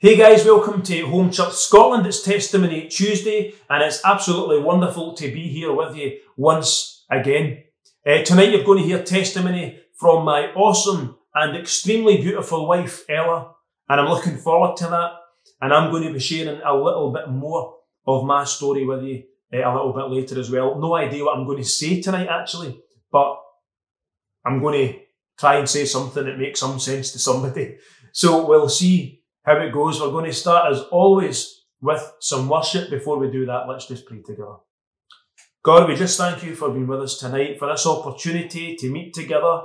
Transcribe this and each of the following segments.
Hey guys, welcome to Home Church Scotland. It's Testimony Tuesday and it's absolutely wonderful to be here with you once again. Tonight you're going to hear testimony from my awesome and extremely beautiful wife Ella, and I'm looking forward to that, and I'm going to be sharing a little bit more of my story with you a little bit later as well. No idea what I'm going to say tonight actually, but I'm going to try and say something that makes some sense to somebody. So we'll see how it goes. We're going to start, as always, with some worship. Before we do that, let's just pray together. God, we just thank you for being with us tonight, for this opportunity to meet together,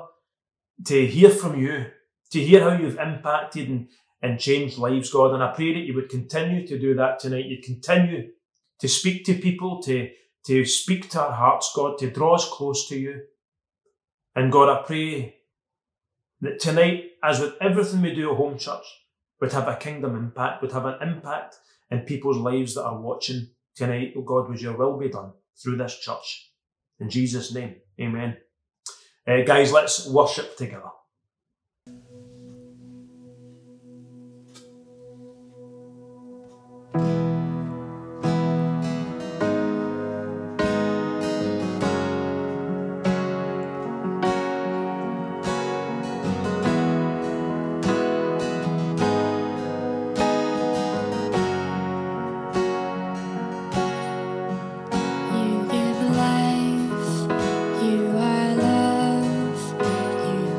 to hear from you, to hear how you've impacted and changed lives, God. And I pray that you would continue to do that tonight. You'd continue to speak to people, to speak to our hearts, God, to draw us close to you. And God, I pray that tonight, as with everything we do at Home Church, would have a kingdom impact, would have an impact in people's lives that are watching tonight. Oh God, would your will be done through this church. In Jesus' name, amen. Guys, let's worship together.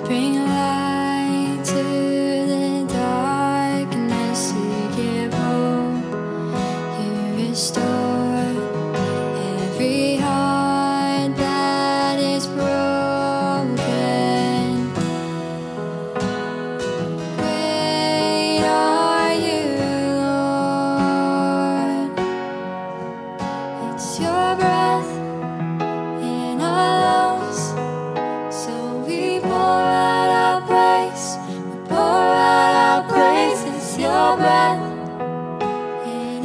Bring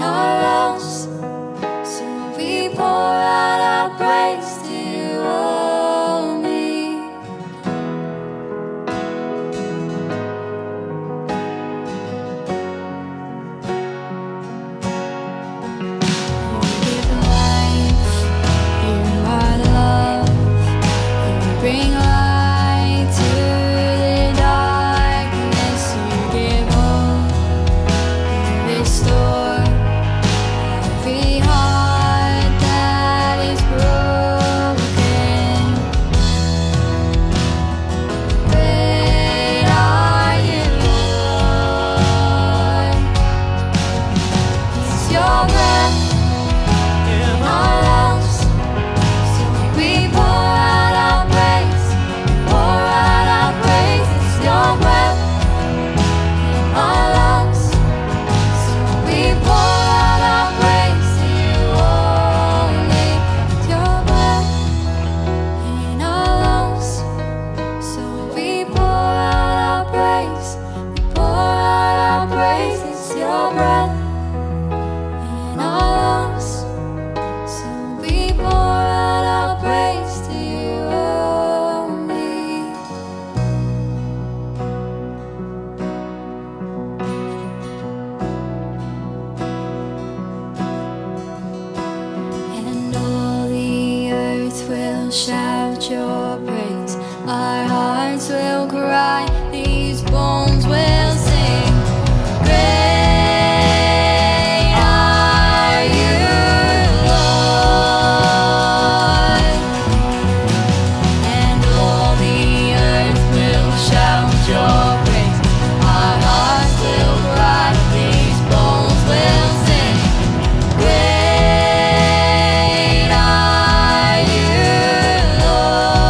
our lungs. So we pour out our praise to you only. You give life, you are love, you bring light to the darkness, you give hope, you restore every heart that is broken. Great are you, Lord. It's your breath in our lungs, so we pour out our praise, pour out our praise. It's your breath in our lungs, so we pour out our praise to you only. It's your breath in our lungs, so we pour out our praise, we pour out our praise. It's your breath in our lungs, so we pour out our praise to you only. And all the earth will shout your praise. Our hearts will cry, these bones will sing. Great are you, Lord. And all the earth will shout your praise. Our hearts will cry, these bones will sing. Great are you, Lord.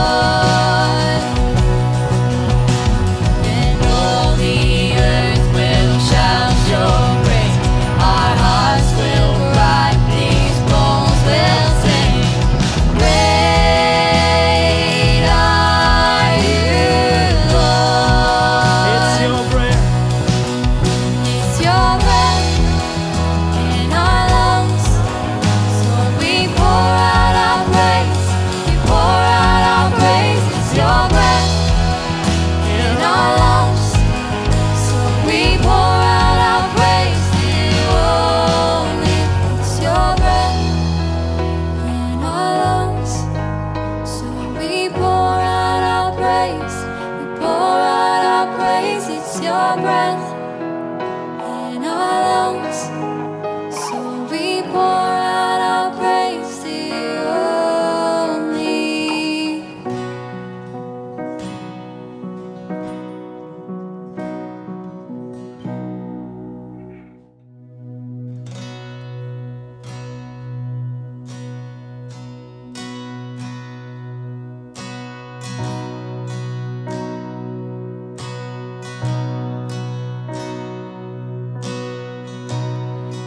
And all the earth will shout your praise. Our hearts will cry, these bones will sing. Great are you, Lord. It's your breath. It's your breath in our lungs, so we pour out our praise, we pour out our praise. It's your breath in our lungs, so we pour out our praise to you only. It's your breath in our lungs, so we pour out our praise, we pour out our praise. It's your breath in our lungs, so we pour out our praise to you only.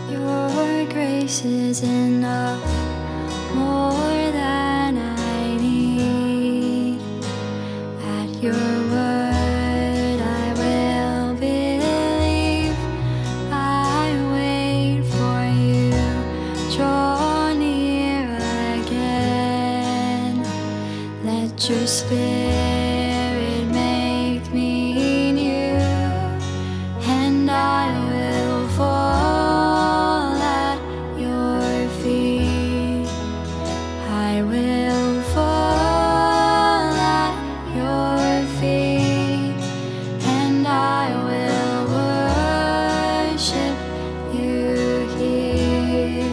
Your grace is enough, more than I need. At your word I will believe. I wait for you, draw near again. Let your spirit make me new, and I will fall at your feet. I will fall at your feet, and I will worship you here.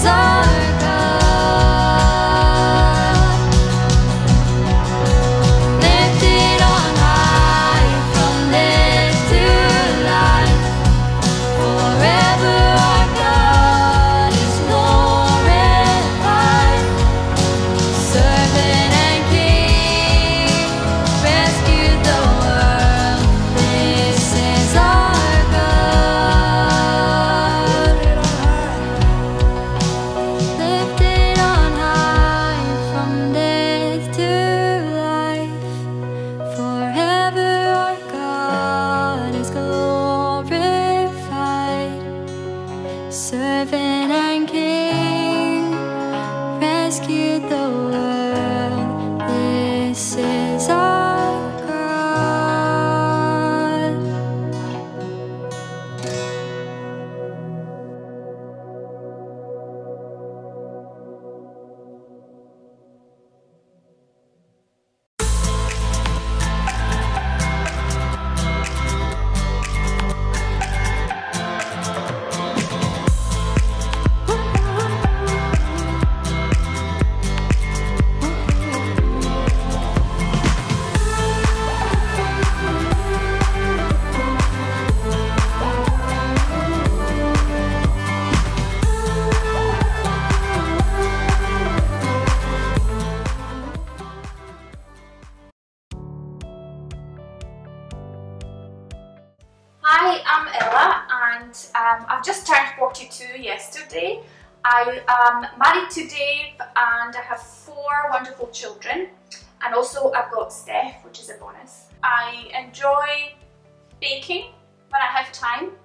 is our God. Lifted on high from death to life, forever our God is glorified. Servant and King, rescued the world. This is our God. Lifted on high from death to life, forever our God is glorified. Servant and King, rescued the world. This is our God. Hi, I'm Ella and I've just turned 42 yesterday. I am married to Dave and I have 4 wonderful children, and also I've got Steph, which is a bonus. I enjoy baking when I have time,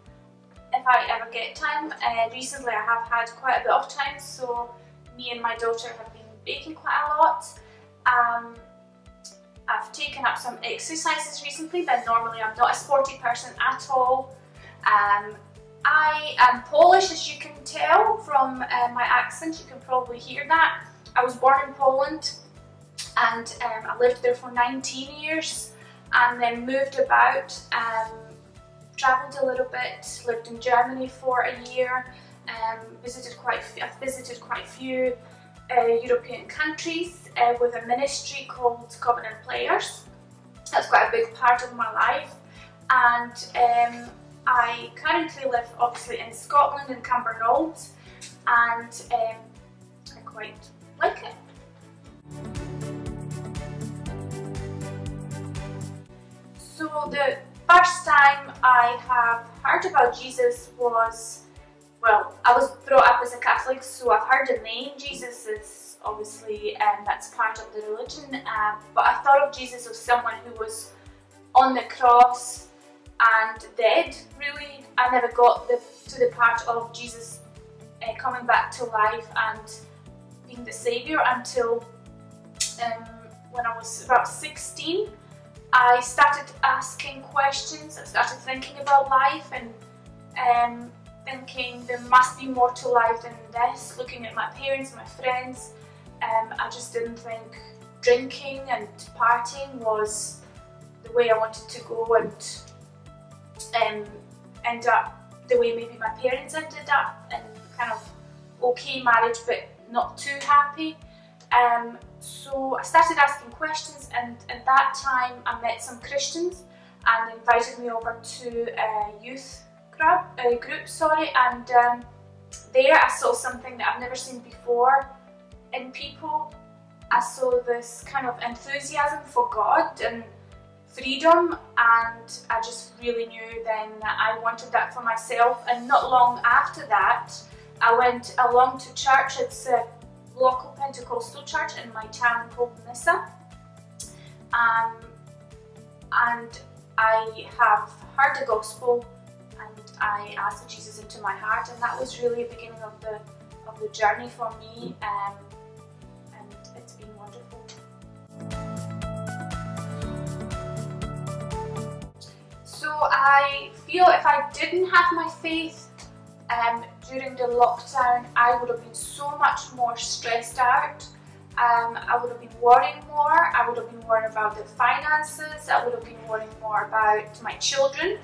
if I ever get time. Recently I have had quite a bit of time, so me and my daughter have been baking quite a lot. I've taken up some exercises recently, but normally I'm not a sporty person at all. I am Polish, as you can tell from my accent. You can probably hear that. I was born in Poland and I lived there for 19 years and then moved about, travelled a little bit, lived in Germany for a year, I've visited quite a few European countries with a ministry called Covenant Players. That's quite a big part of my life, and I currently live obviously in Scotland, in Cumbernauld, and I quite like it. So the first time I have heard about Jesus was, well, I was brought up as a Catholic, so I've heard the name Jesus. Is obviously that's part of the religion, but I thought of Jesus as someone who was on the cross and dead, really. I never got to the part of Jesus coming back to life and being the saviour until when I was about 16. I started asking questions, I started thinking about life and thinking there must be more to life than this. Looking at my parents, my friends, I just didn't think drinking and partying was the way I wanted to go and end up the way maybe my parents ended up, in kind of okay marriage but not too happy. So I started asking questions, and at that time I met some Christians and invited me over to a youth group, and there I saw something that I've never seen before in people. I saw this kind of enthusiasm for God and freedom, and I just really knew then that I wanted that for myself. And not long after that I went along to church. It's a local Pentecostal church in my town called Nissa, and I have heard the gospel and I asked Jesus into my heart, and that was really the beginning of the journey for me, and it's been wonderful. So I feel if I didn't have my faith during the lockdown, I would have been so much more stressed out. I would have been worrying more. I would have been worrying about the finances. I would have been worrying more about my children.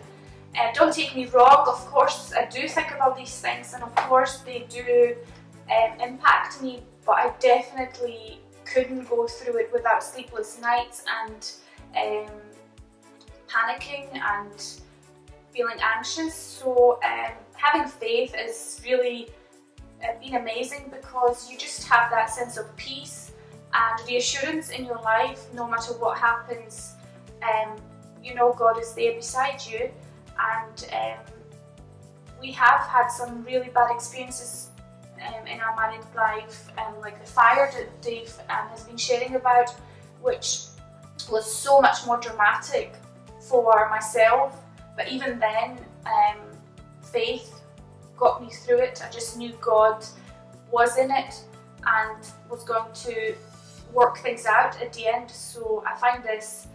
Don't take me wrong, of course I do think about these things, and of course they do impact me, but I definitely couldn't go through it without sleepless nights and panicking and feeling anxious. So having faith is really been amazing, because you just have that sense of peace and reassurance in your life. No matter what happens, you know God is there beside you. And we have had some really bad experiences in our married life, like the fire that Dave has been sharing about, which was so much more dramatic for myself. But even then, faith got me through it. I just knew God was in it and was going to work things out at the end. So I find this,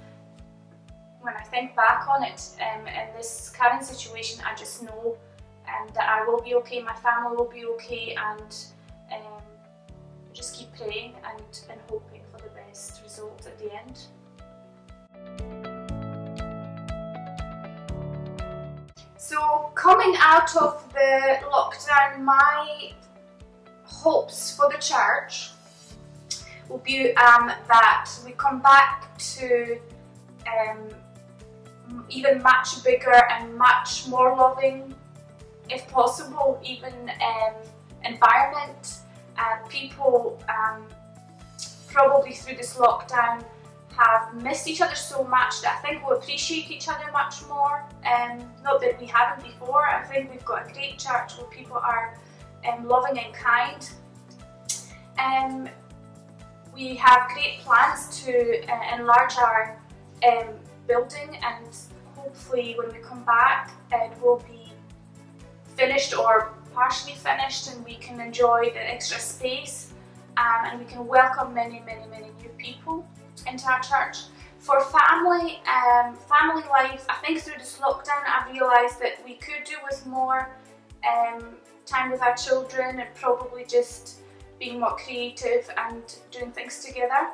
when I think back on it, in this current situation, I just know that I will be okay, my family will be okay, and just keep praying and hoping for the best result at the end. So coming out of the lockdown, my hopes for the church will be that we come back to even much bigger and much more loving, if possible, even environment. People probably through this lockdown have missed each other so much that I think we'll appreciate each other much more. Not that we haven't before. I think we've got a great church where people are loving and kind. We have great plans to enlarge our building, and hopefully when we come back it will be finished or partially finished, and we can enjoy the extra space, and we can welcome many new people into our church. For family, family life, I think through this lockdown I realised that we could do with more time with our children, and probably just being more creative and doing things together.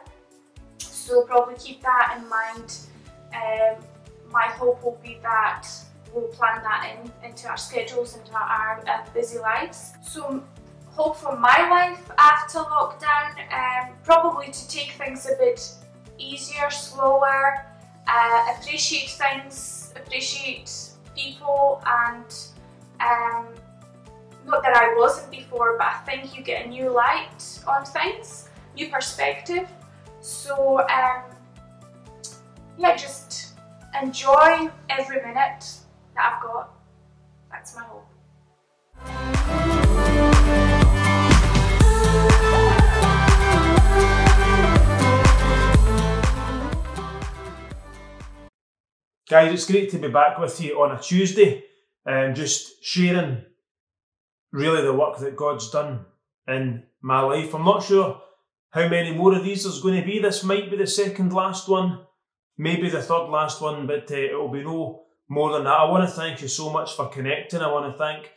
So probably keep that in mind. My hope will be that we'll plan that into our schedules, into our busy lives. So hope for my life after lockdown, probably to take things a bit easier, slower, appreciate things, appreciate people, and not that I wasn't before, but I think you get a new light on things, new perspective. So yeah, just enjoy every minute that I've got. That's my hope. Guys, it's great to be back with you on a Tuesday and just sharing really the work that God's done in my life. I'm not sure how many more of these there's going to be. This might be the second last one, maybe the third last one, but it will be no more than that. I want to thank you so much for connecting. I want to thank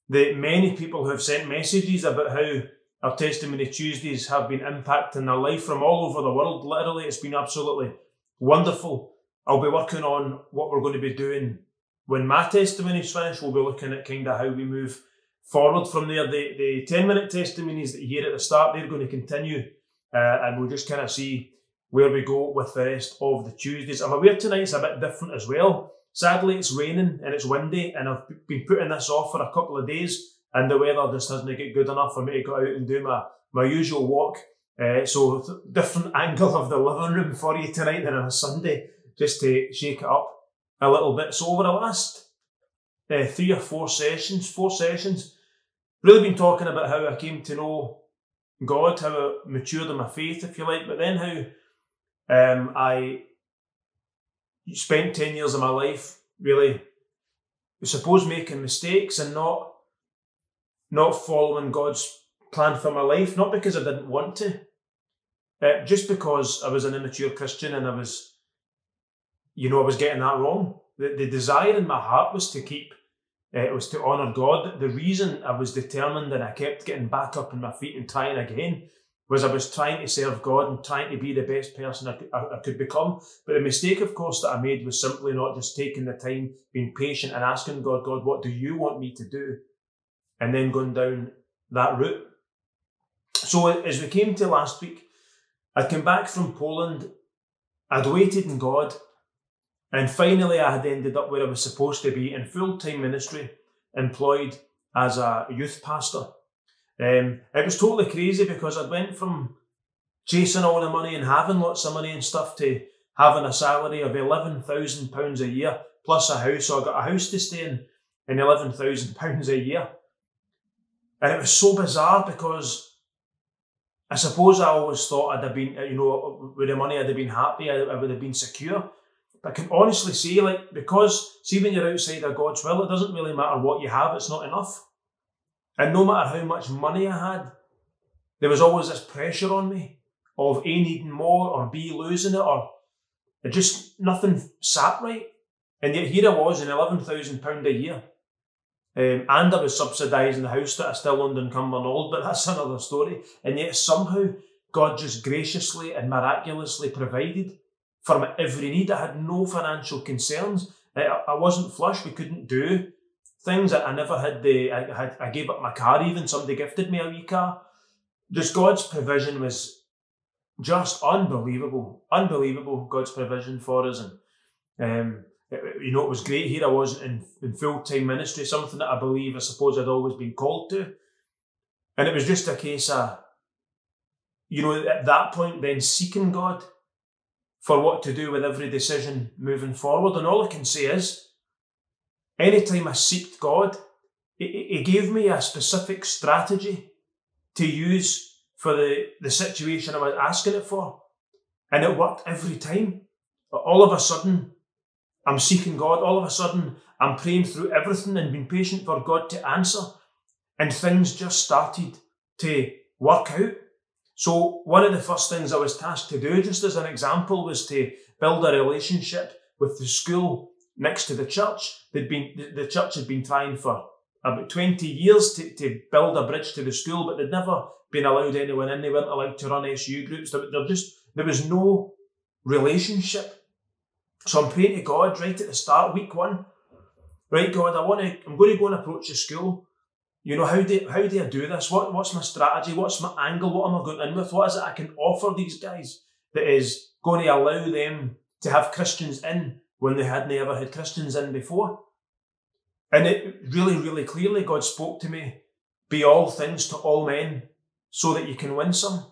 the many people who have sent messages about how our Testimony Tuesdays have been impacting their life from all over the world. Literally, it's been absolutely wonderful. I'll be working on what we're going to be doing when my testimony's finished. We'll be looking at kind of how we move forward from there. The 10-minute testimonies that you hear at the start, they're going to continue, and we'll just kind of see where we go with the rest of the Tuesdays. I'm aware tonight's a bit different as well. Sadly, it's raining and it's windy, and I've been putting this off for a couple of days, and the weather just doesn't get good enough for me to go out and do my usual walk. So different angle of the living room for you tonight than on a Sunday, just to shake it up a little bit. So over the last 3 or 4 sessions, really been talking about how I came to know God, how I matured in my faith, if you like, but then how I spent 10 years of my life really, I suppose, making mistakes and not following God's plan for my life, not because I didn't want to, just because I was an immature Christian and I was getting that wrong. The desire in my heart was to keep, it was to honour God. The reason I was determined and I kept getting back up on my feet and trying again was I was trying to serve God and trying to be the best person I could become. But the mistake, of course, that I made was simply not just taking the time, being patient and asking God, what do you want me to do? And then going down that route. So as we came to last week, I'd come back from Poland, I'd waited in God, and finally I had ended up where I was supposed to be in full-time ministry, employed as a youth pastor. It was totally crazy because I went from chasing all the money and having lots of money and stuff to having a salary of £11,000 a year plus a house. So I got a house to stay in and £11,000 a year. And it was so bizarre because I suppose I always thought I'd have been, with the money I'd have been happy, I would have been secure. But I can honestly say, because see when you're outside of God's will, it doesn't really matter what you have, it's not enough. And no matter how much money I had, there was always this pressure on me of A, needing more, or B, losing it, or it just, nothing sat right. And yet here I was in £11,000 a year. And I was subsidising the house that I still owned in Cumbernauld, but that's another story. And yet somehow God just graciously and miraculously provided for my every need. I had no financial concerns. I wasn't flush. We couldn't do things. I never had I gave up my car even. Somebody gifted me a wee car. Just God's provision was just unbelievable. Unbelievable, God's provision for us. And it was great. Here I was in full-time ministry, something that I suppose I'd always been called to. And it was just a case of, at that point then seeking God for what to do with every decision moving forward. And all I can say is, anytime I seeked God, He gave me a specific strategy to use for the situation I was asking it for. And it worked every time. But all of a sudden, I'm seeking God. All of a sudden, I'm praying through everything and being patient for God to answer. And things just started to work out. So one of the first things I was tasked to do, just as an example, was to build a relationship with the school next to the church. The church had been trying for about 20 years to build a bridge to the school, but they'd never been allowed anyone in. They weren't allowed to run SU groups. There was no relationship. So I'm praying to God right at the start, week 1. Right, God, I'm going to go and approach the school. How do I do this? What's my strategy? What's my angle? What am I going in with? What is it I can offer these guys that is going to allow them to have Christians in when they hadn't ever had Christians in before? And it really, really clearly, God spoke to me, be all things to all men so that you can win some.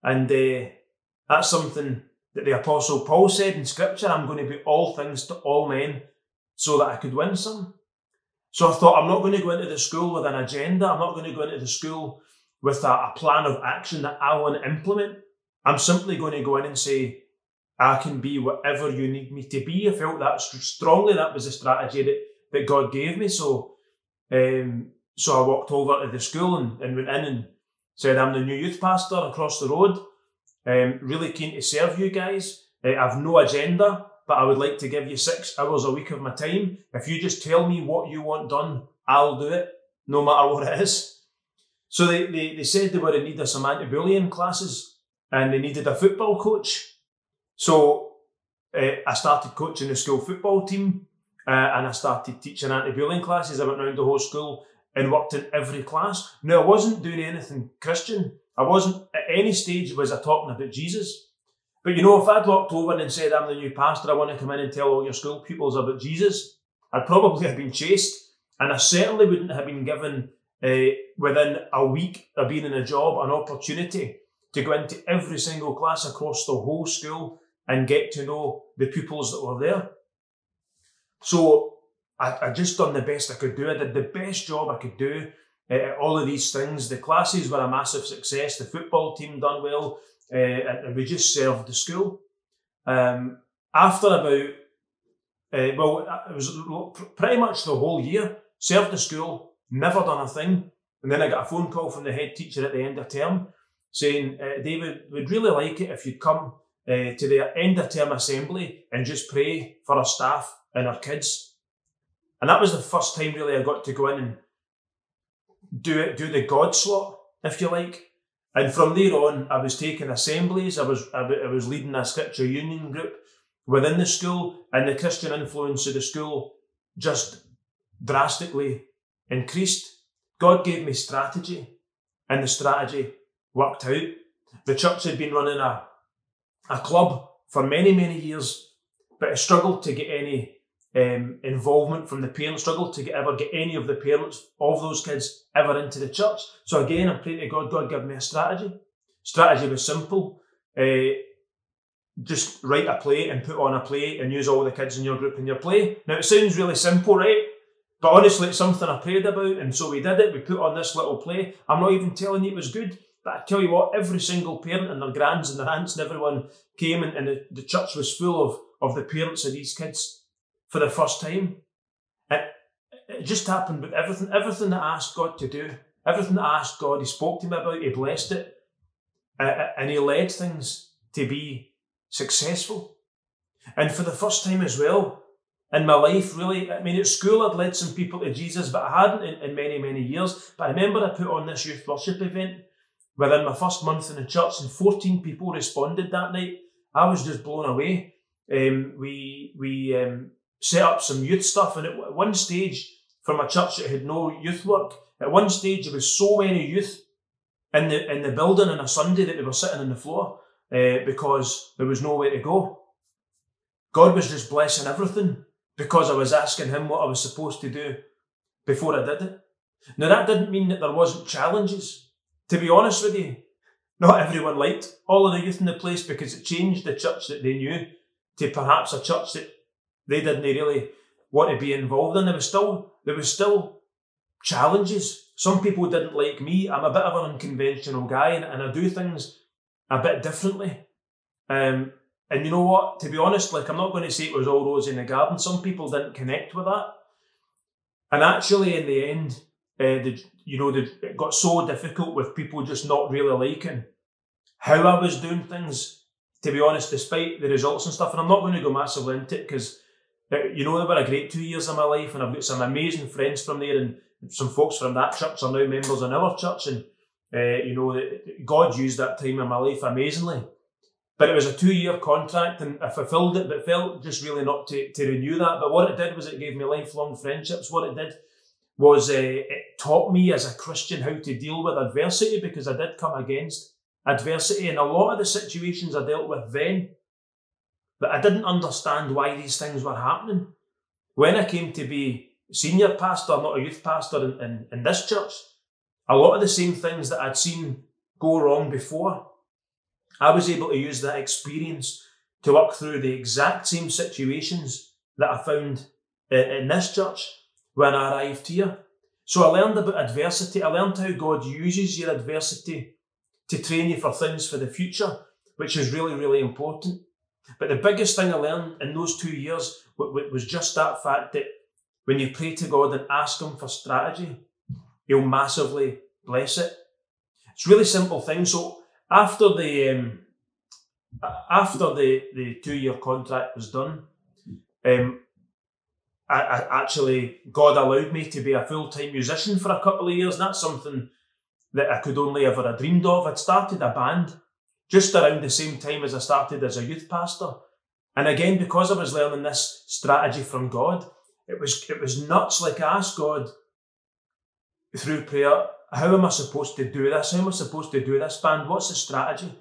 And that's something that the Apostle Paul said in Scripture, I'm going to be all things to all men so that I could win some. So I thought, I'm not going to go into the school with an agenda. I'm not going to go into the school with a plan of action that I want to implement. I'm simply going to go in and say, I can be whatever you need me to be. I felt that strongly. That was the strategy that God gave me. So I walked over to the school and went in and said, I'm the new youth pastor across the road. Really keen to serve you guys. I've no agenda, but I would like to give you 6 hours a week of my time. If you just tell me what you want done, I'll do it, no matter what it is. So they said they were in need of some anti-bullying classes and they needed a football coach. So I started coaching the school football team and I started teaching anti-bullying classes. I went around the whole school and worked in every class. Now, I wasn't doing anything Christian. I wasn't, at any stage was I talking about Jesus. But if I'd walked over and said, I'm the new pastor, I want to come in and tell all your school pupils about Jesus, I'd probably have been chased. And I certainly wouldn't have been given, within a week of being in a job, an opportunity to go into every single class across the whole school and get to know the pupils that were there. So I just done the best I could do. I did the best job I could do. All of these things. The classes were a massive success. The football team done well. And we just served the school. After about, it was pretty much the whole year, served the school, never done a thing. And then I got a phone call from the head teacher at the end of term saying, David, we'd really like it if you'd come to the end of term assembly and just pray for our staff and our kids. And that was the first time really I got to go in and do the God slot, if you like. And from there on, I was taking assemblies. I was leading a scripture union group within the school, and the Christian influence of the school just drastically increased. God gave me strategy, and the strategy worked out. The church had been running a club for many, many years, but it struggled to get any involvement from the parents, struggled to ever get any of the parents of those kids ever into the church. So again, I'm praying to God, God give me a strategy. Strategy was simple. Just write a play and put on a play and use all the kids in your group in your play. Now, it sounds really simple, right? But honestly, it's something I prayed about, and so we did it. We put on this little play. I'm not even telling you it was good, but I tell you what, every single parent and their grands and their aunts and everyone came, and the church was full of the parents of these kids for the first time. And it just happened with everything that I asked God to do, everything that I asked God, He spoke to me about, He blessed it, and He led things to be successful. And for the first time as well in my life, really, I mean, at school I'd led some people to Jesus, but I hadn't in many, many years. But I remember I put on this youth worship event within my first month in the church, and 14 people responded that night. I was just blown away. We set up some youth stuff, and at one stage, from a church that had no youth work, at one stage there was so many youth in the building on a Sunday that they were sitting on the floor because there was nowhere to go. God was just blessing everything because I was asking Him what I was supposed to do before I did it. Now, that didn't mean that there wasn't challenges. To be honest with you, not everyone liked all of the youth in the place because it changed the church that they knew to perhaps a church that they didn't really want to be involved in. There was still challenges. Some people didn't like me. I'm a bit of an unconventional guy, and I do things a bit differently. And you know what? To be honest, I'm not going to say it was all rose in the garden. Some people didn't connect with that. And actually, in the end, it got so difficult with people just not really liking how I was doing things, to be honest, despite the results and stuff. And I'm not going to go massively into it because, they were a great 2 years of my life, and I've got some amazing friends from there, and some folks from that church are now members in our church. And, God used that time in my life amazingly. But it was a 2-year contract, and I fulfilled it, but felt just really not to renew that. But what it did was it gave me lifelong friendships. What it did was it taught me as a Christian how to deal with adversity, because I did come against adversity. And a lot of the situations I dealt with then, but I didn't understand why these things were happening. When I came to be senior pastor, not a youth pastor in this church, a lot of the same things that I'd seen go wrong before, I was able to use that experience to work through the exact same situations that I found in this church when I arrived here. So I learned about adversity. I learned how God uses your adversity to train you for things for the future, which is really, really important. But the biggest thing I learned in those 2 years was just that fact that when you pray to God and ask Him for strategy, He'll massively bless it. It's a really simple thing. So after the 2-year contract was done, God allowed me to be a full-time musician for a couple of years. And that's something that I could only ever have dreamed of. I'd started a band just around the same time as I started as a youth pastor. And again, because I was learning this strategy from God, it was nuts. I asked God through prayer, how am I supposed to do this? How am I supposed to do this band? What's the strategy?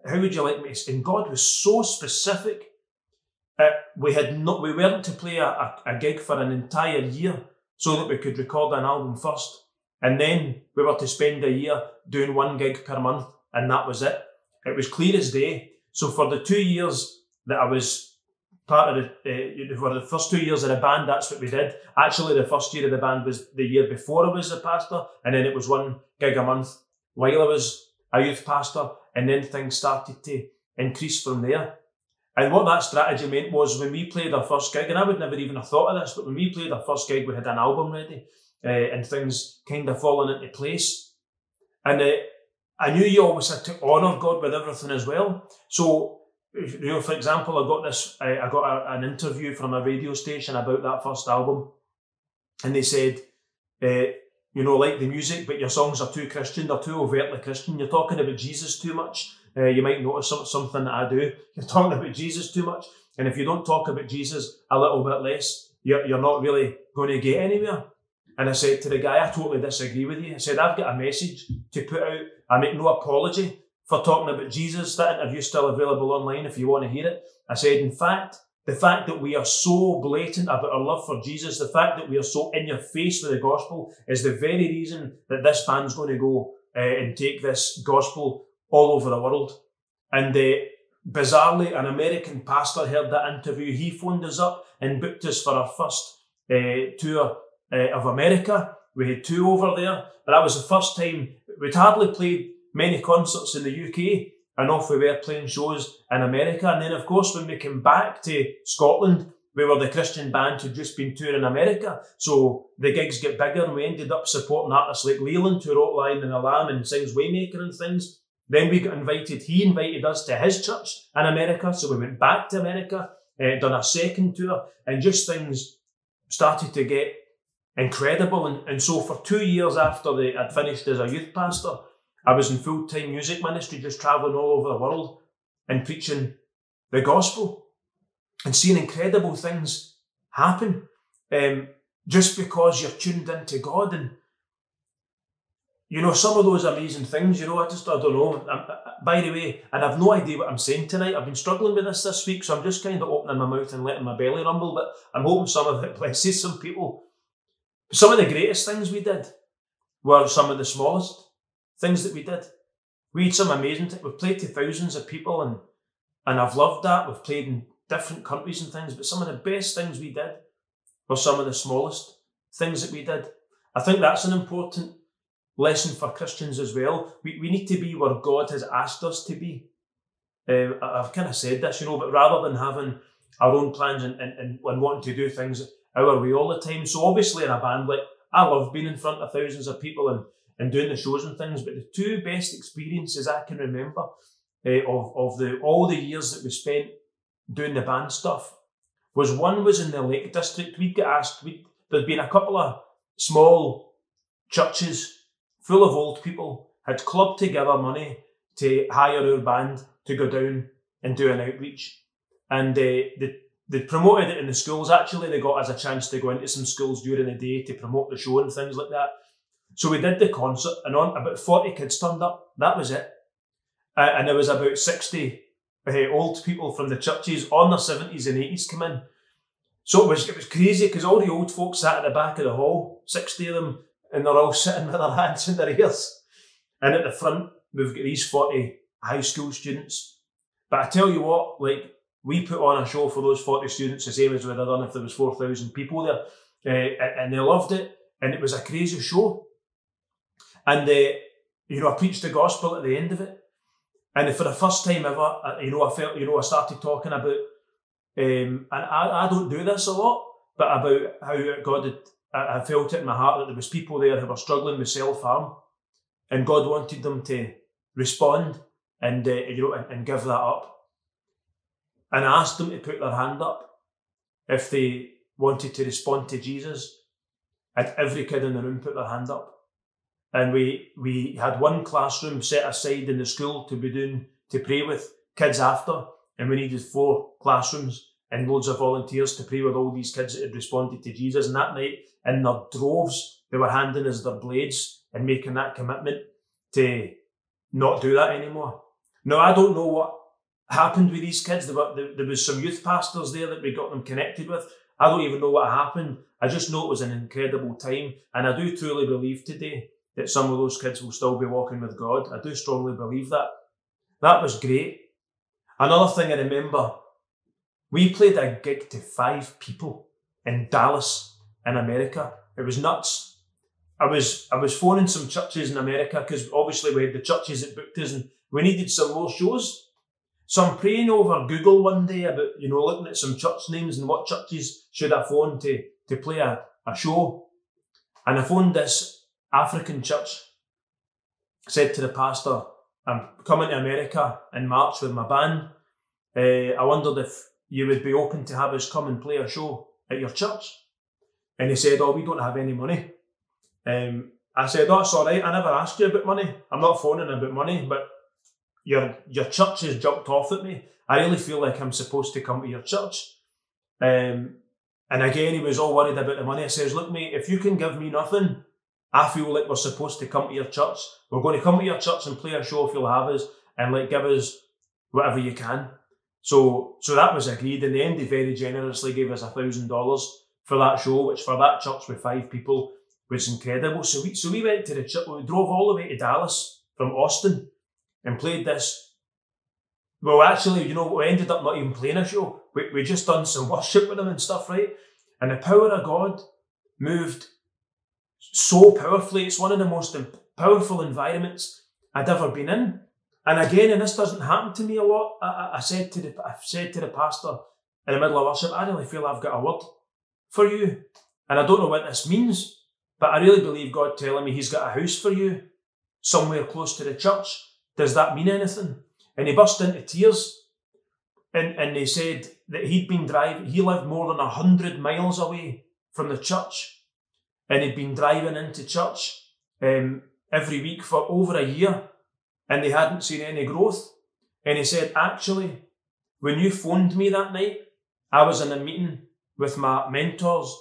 How would you like me to? And God was so specific. We weren't to play a gig for an entire year so that we could record an album first. And then we were to spend a year doing 1 gig per month, and that was it. It was clear as day. So for the 2 years that I was part of for the first 2 years of the band, that's what we did. Actually, the first year of the band was the year before I was a pastor, and then it was 1 gig a month while I was a youth pastor, and then things started to increase from there. And what that strategy meant was when we played our first gig, and I would never even have thought of this, but when we played our first gig, we had an album ready, and things kind of falling into place. And I knew you always had to honour God with everything as well. So, for example, I got an interview from a radio station about that first album, and they said, like the music, but your songs are too Christian, they're too overtly Christian, you're talking about Jesus too much. You might notice something that I do, you're talking about Jesus too much, and if you don't talk about Jesus a little bit less, you're not really going to get anywhere. And I said to the guy, I totally disagree with you. I said, I've got a message to put out, I make no apology for talking about Jesus. That interview's still available online if you want to hear it. I said, in fact, the fact that we are so blatant about our love for Jesus, the fact that we are so in your face with the gospel is the very reason that this band's going to go and take this gospel all over the world. And bizarrely, an American pastor heard that interview. He phoned us up and booked us for our first tour of America. We had 2 over there, but that was the first time. We'd hardly played many concerts in the UK, and off we were playing shows in America. And then, of course, when we came back to Scotland, we were the Christian band who'd just been touring America. So the gigs get bigger, and we ended up supporting artists like Leland, who wrote Lion and the Lamb and sings Waymaker and things. Then we got invited, he invited us to his church in America, so we went back to America, done a second tour, and just things started to get incredible. And so for 2 years after I'd finished as a youth pastor, I was in full-time music ministry, just travelling all over the world and preaching the gospel and seeing incredible things happen just because you're tuned into God. And you know, some of those amazing things, you know, I don't know. By the way, and I've no idea what I'm saying tonight. I've been struggling with this week, so I'm just kind of opening my mouth and letting my belly rumble, but I'm hoping some of it blesses some people. Some of the greatest things we did were some of the smallest things that we did. We had some amazing we've played to thousands of people, and I've loved that. We've played in different countries and things, but some of the best things we did were some of the smallest things that we did. I think that's an important lesson for Christians as well. We need to be where God has asked us to be. I've kind of said this, you know, but rather than having our own plans and wanting to do things our way all the time. So obviously in a band, like, I love being in front of thousands of people and doing the shows and things, but the 2 best experiences I can remember of all the years that we spent doing the band stuff was, one was in the Lake District. We'd get asked, there'd been a couple of small churches full of old people had clubbed together money to hire our band to go down and do an outreach. And they promoted it in the schools. Actually, they got us a chance to go into some schools during the day to promote the show and things like that. So we did the concert, and about 40 kids turned up. That was it. And there was about 60 old people from the churches on their 70s and 80s come in. So it was crazy, because all the old folks sat at the back of the hall, 60 of them, and they're all sitting with their hands in their ears. And at the front, we've got these 40 high school students. But I tell you what, like, we put on a show for those 40 students the same as we'd have done if there was 4,000 people there. And they loved it, and it was a crazy show. And, you know, I preached the gospel at the end of it. And for the first time ever, you know, I felt, you know, I started talking about, and I don't do this a lot, but about how God had, I felt it in my heart that there was people there who were struggling with self-harm, and God wanted them to respond and you know, and give that up. And I asked them to put their hand up if they wanted to respond to Jesus, and every kid in the room put their hand up. And we had one classroom set aside in the school to pray with kids after, and we needed 4 classrooms and loads of volunteers to pray with all these kids that had responded to Jesus. And that night, in their droves, they were handing us their blades and making that commitment to not do that anymore. Now, I don't know what happened with these kids. There was some youth pastors there that we got them connected with. I don't even know what happened. I just know it was an incredible time. And I do truly believe today that some of those kids will still be walking with God. I do strongly believe that. That was great. Another thing I remember, we played a gig to 5 people in Dallas in America. It was nuts. I was phoning some churches in America, because obviously we had the churches that booked us and we needed some more shows. So I'm praying over Google one day about, you know, looking at some church names and what churches should I phone to play a show. And I phoned this African church, said to the pastor, I'm coming to America in March with my band. I wondered if you would be open to have us come and play a show at your church. And he said, oh, we don't have any money. I said, oh, it's all right. I never asked you about money. I'm not phoning about money, but your church has jumped off at me. I really feel like I'm supposed to come to your church. And again, he was all worried about the money. I says, look, mate, if you can give me nothing, I feel like we're supposed to come to your church. We're going to come to your church and play a show if you'll have us, and like give us whatever you can. So that was agreed. In the end, they very generously gave us $1,000 for that show, which for that church with 5 people was incredible. So we went to the church. We drove all the way to Dallas from Austin and played this. Well, actually, we ended up not even playing a show. We just done some worship with them and stuff, right? And the power of God moved so powerfully. It's one of the most powerful environments I'd ever been in. And again, and this doesn't happen to me a lot, I said to the pastor in the middle of worship, I really feel I've got a word for you. And I don't know what this means, but I really believe God telling me he's got a house for you somewhere close to the church. Does that mean anything? And he burst into tears. And they said that he lived more than 100 miles away from the church. And he'd been driving into church every week for over a year. And they hadn't seen any growth. And he said, actually, when you phoned me that night, I was in a meeting with my mentors,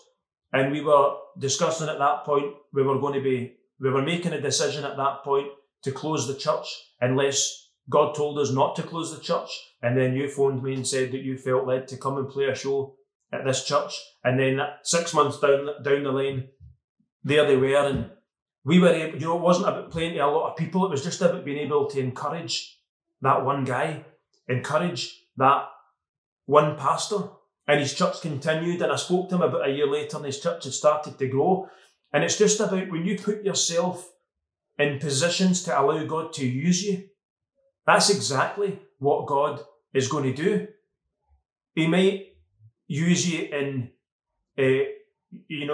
and we were discussing at that point, we were making a decision at that point to close the church unless God told us not to close the church. And then you phoned me and said that you felt led to come and play a show at this church. And then 6 months down the line, there they were, and we were able, it wasn't about playing to a lot of people, it was just about being able to encourage that one guy, encourage that one pastor. And his church continued, and I spoke to him about a year later, and his church had started to grow. And it's just about when you put yourself in positions to allow God to use you, that's exactly what God is going to do. He might use you in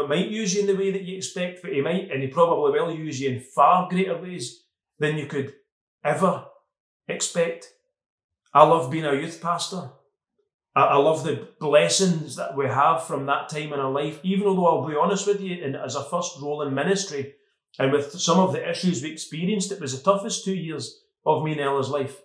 might use you in the way that you expect, but he probably will use you in far greater ways than you could ever expect. I love being a youth pastor. I love the blessings that we have from that time in our life, even though I'll be honest with you, as a first role in ministry, and with some of the issues we experienced, it was the toughest 2 years of me and Ella's life.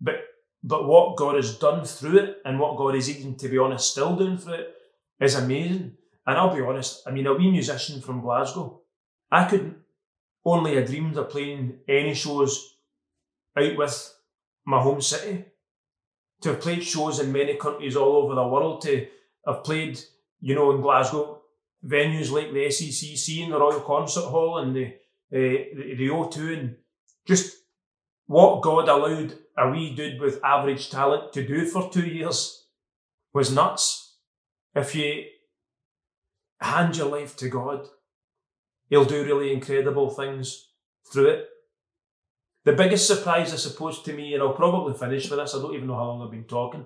But what God has done through it, and what God is even, to be honest, still doing through it, is amazing. And I'll be honest, a wee musician from Glasgow, I couldn't only have dreamed of playing any shows out with my home city. To have played shows in many countries all over the world, to have played, in Glasgow, venues like the SECC and the Royal Concert Hall and the O2, and just what God allowed a wee dude with average talent to do for 2 years was nuts. If you hand your life to God, he'll do really incredible things through it. The biggest surprise, I suppose, to me, and I'll probably finish with this, I don't even know how long I've been talking.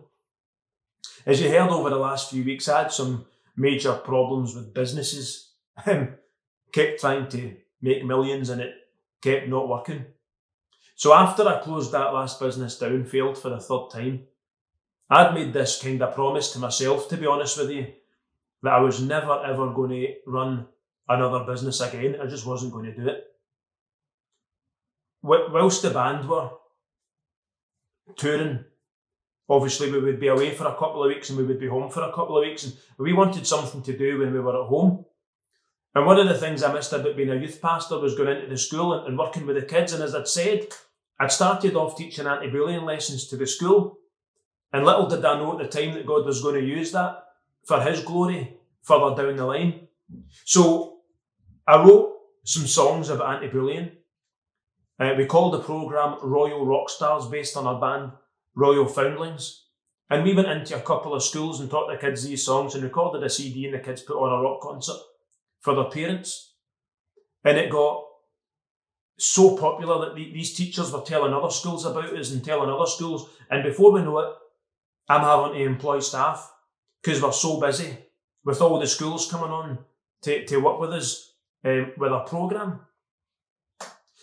As you heard over the last few weeks, I had some major problems with businesses. Kept trying to make millions and it kept not working. So after I closed that last business down, failed for the 3rd time, I'd made this kind of promise to myself, to be honest with you, that I was never ever going to run another business again. I just wasn't going to do it. Whilst the band were touring, obviously we would be away for a couple of weeks and we would be home for a couple of weeks, and we wanted something to do when we were at home. And one of the things I missed about being a youth pastor was going into the school and working with the kids. And as I'd said, I'd started off teaching anti-bullying lessons to the school. And little did I know at the time that God was going to use that for his glory further down the line. So I wrote some songs about anti-bullying. We called the programme Royal Rockstars, based on our band Royal Foundlings. And we went into a couple of schools and taught the kids these songs and recorded a CD, and the kids put on a rock concert for their parents. And it got so popular that these teachers were telling other schools about us and telling other schools. And before we know it, I'm having to employ staff because we're so busy with all the schools coming on to work with us with our programme.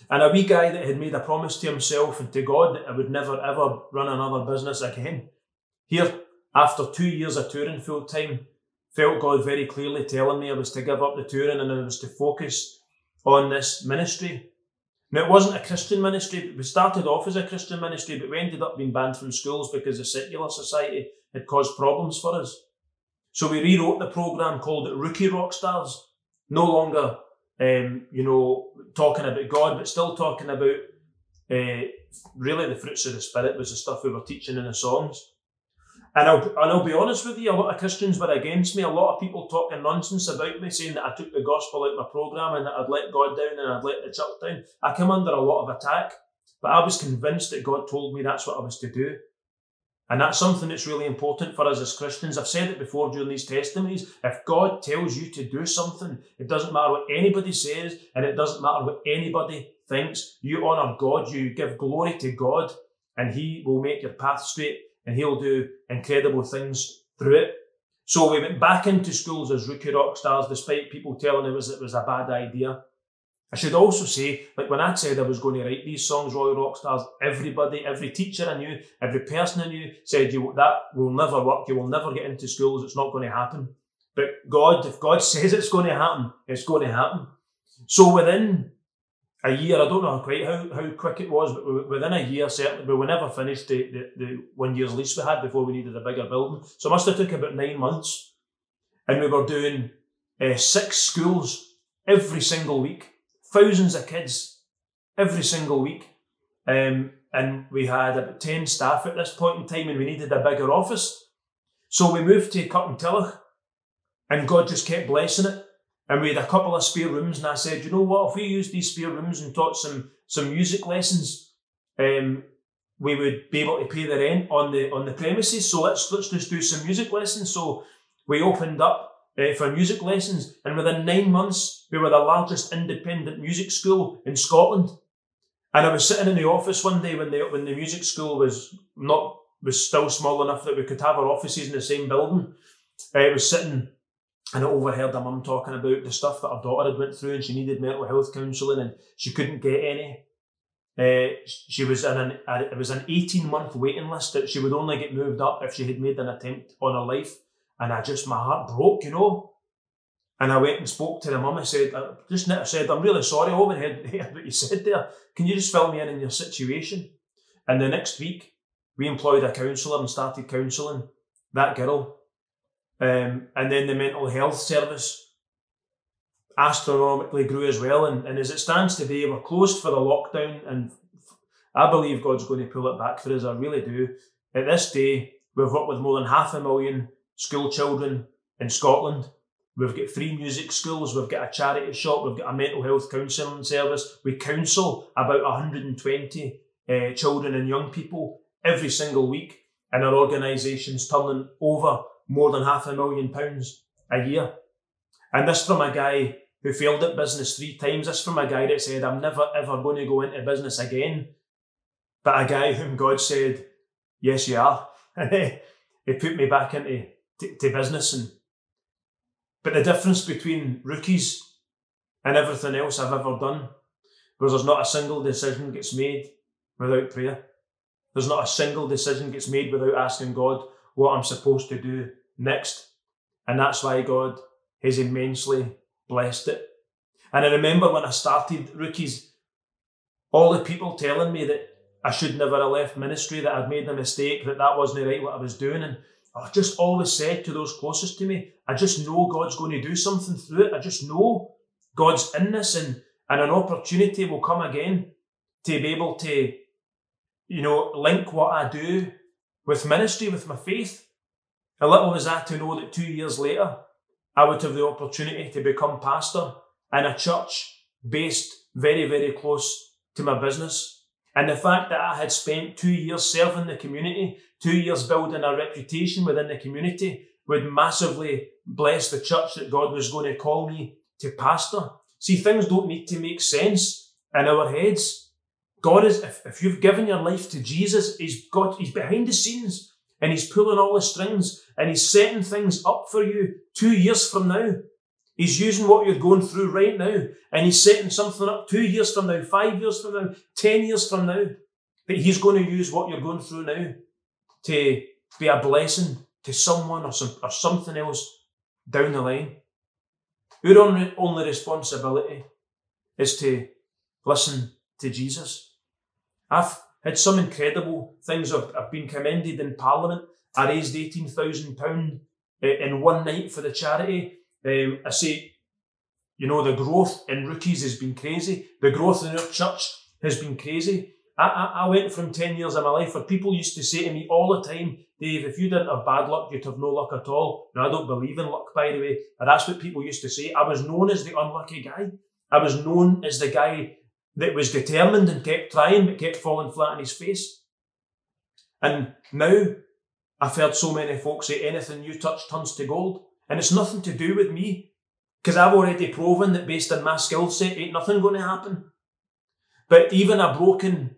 And a wee guy that had made a promise to himself and to God that I would never ever run another business again. Here, after 2 years of touring full time, felt God very clearly telling me I was to give up the touring and I was to focus on this ministry. Now, it wasn't a Christian ministry. We started off as a Christian ministry, but we ended up being banned from schools because the secular society had caused problems for us. So we rewrote the programme, called it Rookie Rockstars. No longer you know, talking about God, but still talking about really the fruits of the Spirit was the stuff we were teaching in the songs. And I'll be honest with you, a lot of Christians were against me. A lot of people talking nonsense about me, saying that I took the gospel out of my programme and that I'd let God down and I'd let the church down. I came under a lot of attack, but I was convinced that God told me that's what I was to do. And that's something that's really important for us as Christians. I've said it before during these testimonies. If God tells you to do something, it doesn't matter what anybody says, and it doesn't matter what anybody thinks. You honour God, you give glory to God, and He will make your path straight, and He'll do incredible things through it. So we went back into schools as rookie rock stars, despite people telling us it was a bad idea. I should also say, like when I said I was going to write these songs, Royal Rockstars, everybody, every teacher I knew, every person I knew said, that will never work, you will never get into schools, it's not going to happen. But God, if God says it's going to happen, it's going to happen. So within a year, I don't know quite how quick it was, but within a year, certainly, we never finished the 1 year's lease we had before we needed a bigger building. So it must have took about 9 months. And we were doing 6 schools every single week. Thousands of kids every single week. And we had about 10 staff at this point in time, and we needed a bigger office. So we moved to Kirkentillach, and God just kept blessing it. And we had a couple of spare rooms, and I said, you know what, if we used these spare rooms and taught some music lessons, we would be able to pay the rent on the premises. So let's just do some music lessons. So we opened up for music lessons, and within 9 months, we were the largest independent music school in Scotland. And I was sitting in the office one day when the music school was still small enough that we could have our offices in the same building. I was sitting, and I overheard a mum talking about the stuff that her daughter had went through, and she needed mental health counselling, and she couldn't get any. She was it was an 18-month waiting list that she would only get moved up if she had made an attempt on her life. And my heart broke, you know. And I went and spoke to the mum. I said, I'm really sorry, I overheard what you said there. Can you just fill me in your situation? And the next week, we employed a counsellor and started counselling that girl. And then the mental health service astronomically grew as well. And as it stands today, we're closed for the lockdown, and I believe God's going to pull it back for us. I really do. At this day, we've worked with more than 500,000 school children in Scotland. We've got 3 music schools, we've got a charity shop, we've got a mental health counselling service. We counsel about 120 children and young people every single week, and our organisation's turning over more than £500,000 a year. And this from a guy who failed at business 3 times. This from a guy that said, I'm never ever going to go into business again. But a guy whom God said, yes you are. He put me back into business. But the difference between rookies and everything else I've ever done was there's not a single decision gets made without prayer. There's not a single decision gets made without asking God what I'm supposed to do next. And that's why God has immensely blessed it. And I remember when I started Rookies, all the people telling me that I should never have left ministry, that I'd made a mistake, that wasn't right what I was doing. And I just always said to those closest to me, I just know God's going to do something through it. I just know God's in this, and an opportunity will come again to be able to, link what I do with ministry, with my faith. And little was I to know that 2 years later, I would have the opportunity to become pastor in a church based very, very close to my business. And the fact that I had spent 2 years serving the community, 2 years building a reputation within the community, would massively bless the church that God was going to call me to pastor. See, things don't need to make sense in our heads. God is, if you've given your life to Jesus, He's behind the scenes, and He's pulling all the strings, and He's setting things up for you 2 years from now. He's using what you're going through right now, and He's setting something up 2 years from now, 5 years from now, 10 years from now, that He's going to use what you're going through now to be a blessing to someone or something else down the line. Your only responsibility is to listen to Jesus. I've had some incredible things. I've been commended in Parliament. I raised £18,000 in one night for the charity. I say, the growth in rookies has been crazy. The growth in our church has been crazy. I went from 10 years of my life where people used to say to me all the time, Dave, if you didn't have bad luck, you'd have no luck at all. Now, I don't believe in luck, by the way, but that's what people used to say. I was known as the unlucky guy. I was known as the guy that was determined and kept trying, but kept falling flat on his face. And now, I've heard so many folks say anything you touch turns to gold. And it's nothing to do with me, because I've already proven that based on my skill set, ain't nothing going to happen. But even a broken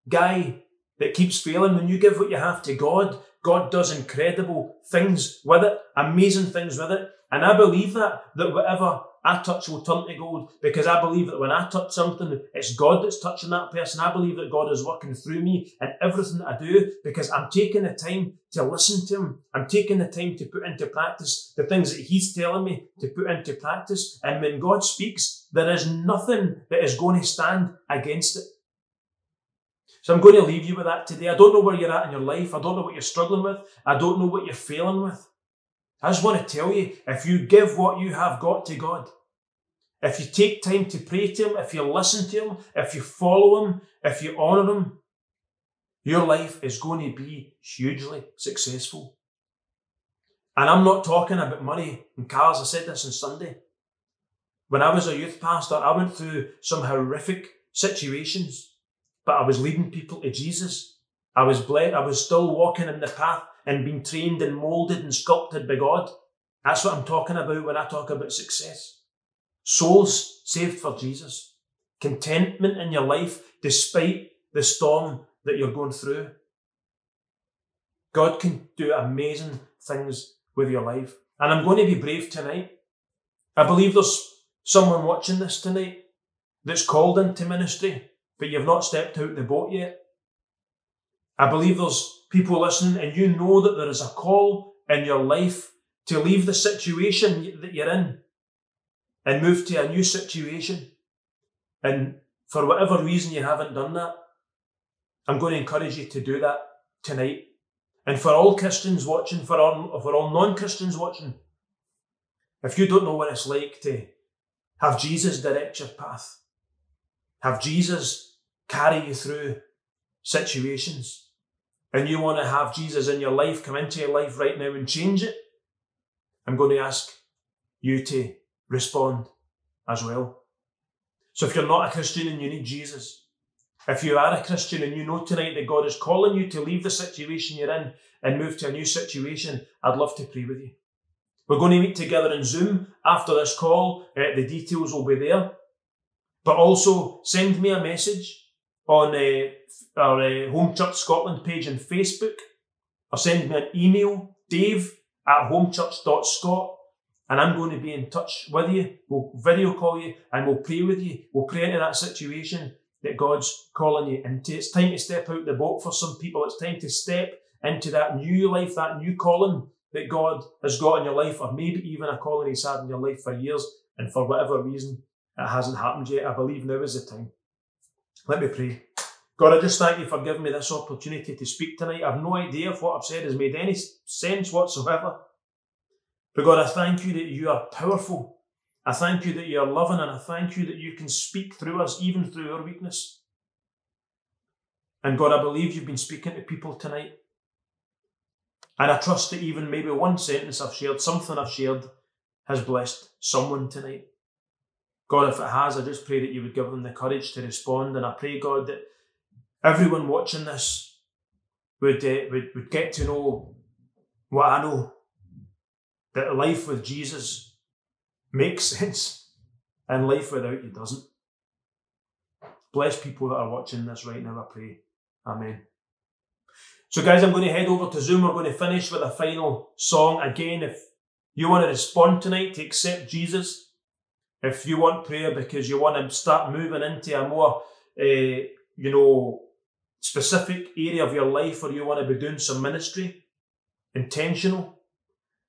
guy that keeps failing, when you give what you have to God, God does incredible things with it, amazing things with it. And I believe that whatever I touch will turn to gold, because I believe that when I touch something, it's God that's touching that person. I believe that God is working through me in everything that I do, because I'm taking the time to listen to Him. I'm taking the time to put into practice the things that He's telling me to put into practice. And when God speaks, there is nothing that is going to stand against it. So I'm going to leave you with that today. I don't know where you're at in your life. I don't know what you're struggling with. I don't know what you're failing with. I just want to tell you, if you give what you have got to God, if you take time to pray to Him, if you listen to Him, if you follow Him, if you honour Him, your life is going to be hugely successful. And I'm not talking about money and cars. I said this on Sunday. When I was a youth pastor, I went through some horrific situations, but I was leading people to Jesus. I was blessed. I was still walking in the path and being trained and moulded and sculpted by God. That's what I'm talking about when I talk about success. Souls saved for Jesus. Contentment in your life despite the storm that you're going through. God can do amazing things with your life. And I'm going to be brave tonight. I believe there's someone watching this tonight that's called into ministry, but you've not stepped out the boat yet. I believe there's people listening and you know that there is a call in your life to leave the situation that you're in and move to a new situation. And for whatever reason you haven't done that, I'm going to encourage you to do that tonight. And for all Christians watching, for all non-Christians watching, if you don't know what it's like to have Jesus direct your path, have Jesus carry you through situations, and you want to have Jesus in your life, come into your life right now and change it, I'm going to ask you to respond as well. So if you're not a Christian and you need Jesus, if you are a Christian and you know tonight that God is calling you to leave the situation you're in and move to a new situation, I'd love to pray with you. We're going to meet together in Zoom after this call. The details will be there. But also send me a message on our Home Church Scotland page on Facebook, or send me an email, dave@homechurch.scot, and I'm going to be in touch with you. We'll video call you and we'll pray with you. We'll pray into that situation that God's calling you into. It's time to step out the boat for some people. It's time to step into that new life, that new calling that God has got in your life, or maybe even a calling He's had in your life for years, and for whatever reason it hasn't happened yet. I believe now is the time. Let me pray. God, I just thank you for giving me this opportunity to speak tonight. I have no idea if what I've said has made any sense whatsoever. But God, I thank you that you are powerful. I thank you that you are loving, and I thank you that you can speak through us, even through our weakness. And God, I believe you've been speaking to people tonight. And I trust that even maybe one sentence I've shared, something I've shared, has blessed someone tonight. God, if it has, I just pray that you would give them the courage to respond. And I pray, God, that everyone watching this would get to know what I know, that life with Jesus makes sense and life without you doesn't. Bless people that are watching this right now, I pray. Amen. So guys, I'm going to head over to Zoom. We're going to finish with a final song. Again, if you want to respond tonight to accept Jesus, if you want prayer because you want to start moving into a more, specific area of your life where you want to be doing some ministry, intentional,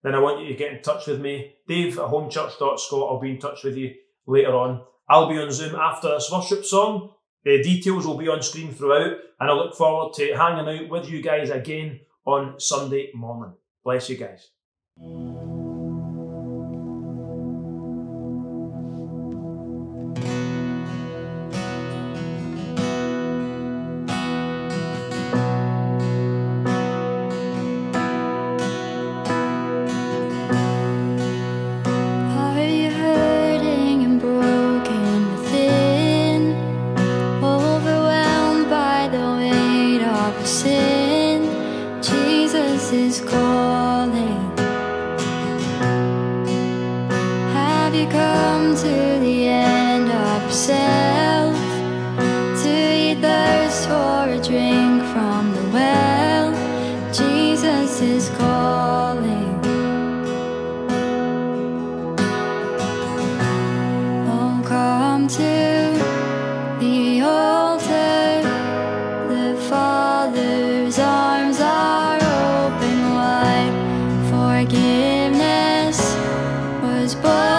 then I want you to get in touch with me. Dave@homechurch.scot. I'll be in touch with you later on. I'll be on Zoom after this worship song. The details will be on screen throughout, and I look forward to hanging out with you guys again on Sunday morning. Bless you guys. of sin, Jesus is calling. Have you come to the end of yourself? Do you thirst for a drink from the well? Jesus is calling. Oh, come to the altar. The Father's arms are open wide. Forgiveness was born.